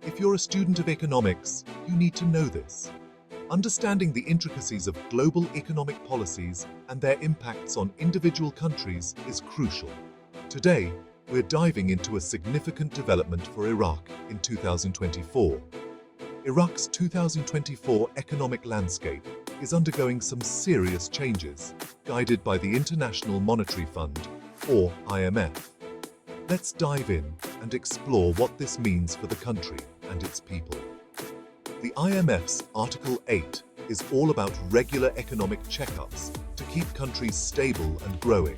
If you're a student of economics, you need to know this. Understanding the intricacies of global economic policies and their impacts on individual countries is crucial. Today, we're diving into a significant development for Iraq in 2024. Iraq's 2024 economic landscape is undergoing some serious changes, guided by the International Monetary Fund, or IMF. Let's dive in and explore what this means for the country and its people. The IMF's Article VIII is all about regular economic checkups to keep countries stable and growing.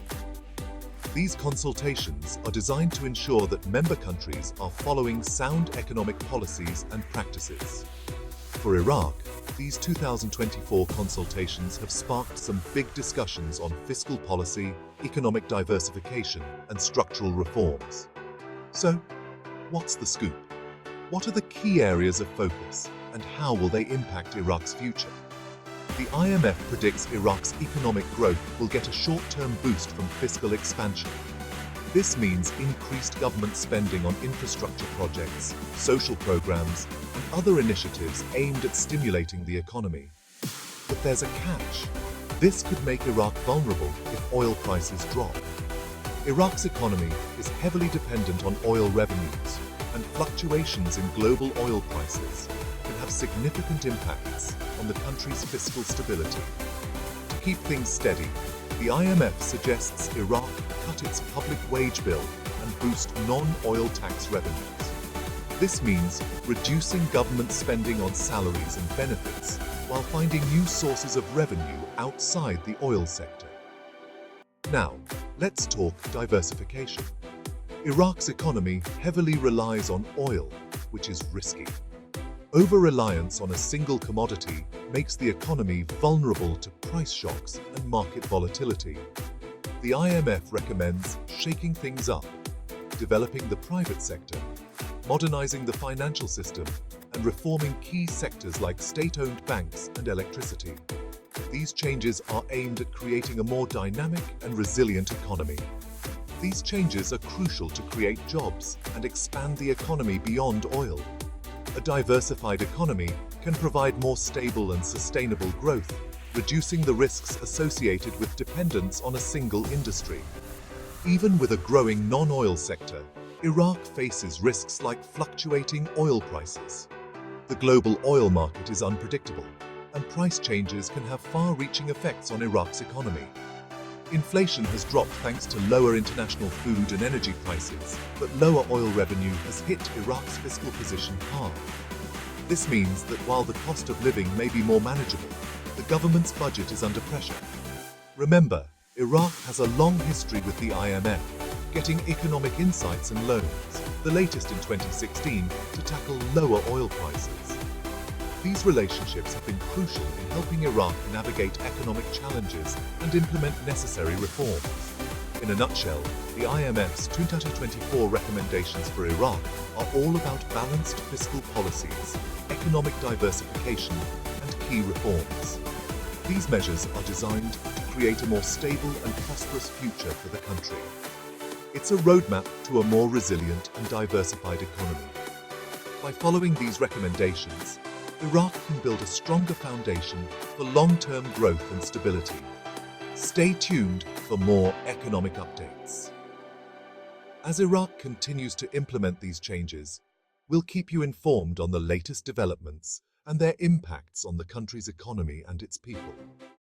These consultations are designed to ensure that member countries are following sound economic policies and practices. For Iraq, these 2024 consultations have sparked some big discussions on fiscal policy, economic diversification, and structural reforms. So, what's the scoop? What are the key areas of focus, and how will they impact Iraq's future? The IMF predicts Iraq's economic growth will get a short-term boost from fiscal expansion. This means increased government spending on infrastructure projects, social programs, and other initiatives aimed at stimulating the economy. But there's a catch. This could make Iraq vulnerable if oil prices drop. Iraq's economy is heavily dependent on oil revenues, and fluctuations in global oil prices can have significant impacts on the country's fiscal stability. To keep things steady, the IMF suggests Iraq cut its public wage bill and boost non-oil tax revenues. This means reducing government spending on salaries and benefits while finding new sources of revenue outside the oil sector. Now, let's talk diversification. Iraq's economy heavily relies on oil, which is risky. Over-reliance on a single commodity makes the economy vulnerable to price shocks and market volatility. The IMF recommends shaking things up, developing the private sector, modernizing the financial system, and reforming key sectors like state-owned banks and electricity. These changes are aimed at creating a more dynamic and resilient economy. These changes are crucial to create jobs and expand the economy beyond oil. A diversified economy can provide more stable and sustainable growth, reducing the risks associated with dependence on a single industry. Even with a growing non-oil sector, Iraq faces risks like fluctuating oil prices. The global oil market is unpredictable, and price changes can have far-reaching effects on Iraq's economy. Inflation has dropped thanks to lower international food and energy prices, but lower oil revenue has hit Iraq's fiscal position hard. This means that while the cost of living may be more manageable, the government's budget is under pressure. Remember, Iraq has a long history with the IMF, getting economic insights and loans, the latest in 2016, to tackle lower oil prices. These relationships have been crucial in helping Iraq navigate economic challenges and implement necessary reforms. In a nutshell, the IMF's 2024 recommendations for Iraq are all about balanced fiscal policies, economic diversification, and key reforms. These measures are designed to create a more stable and prosperous future for the country. It's a roadmap to a more resilient and diversified economy. By following these recommendations, Iraq can build a stronger foundation for long-term growth and stability. Stay tuned for more economic updates. As Iraq continues to implement these changes, we'll keep you informed on the latest developments and their impacts on the country's economy and its people.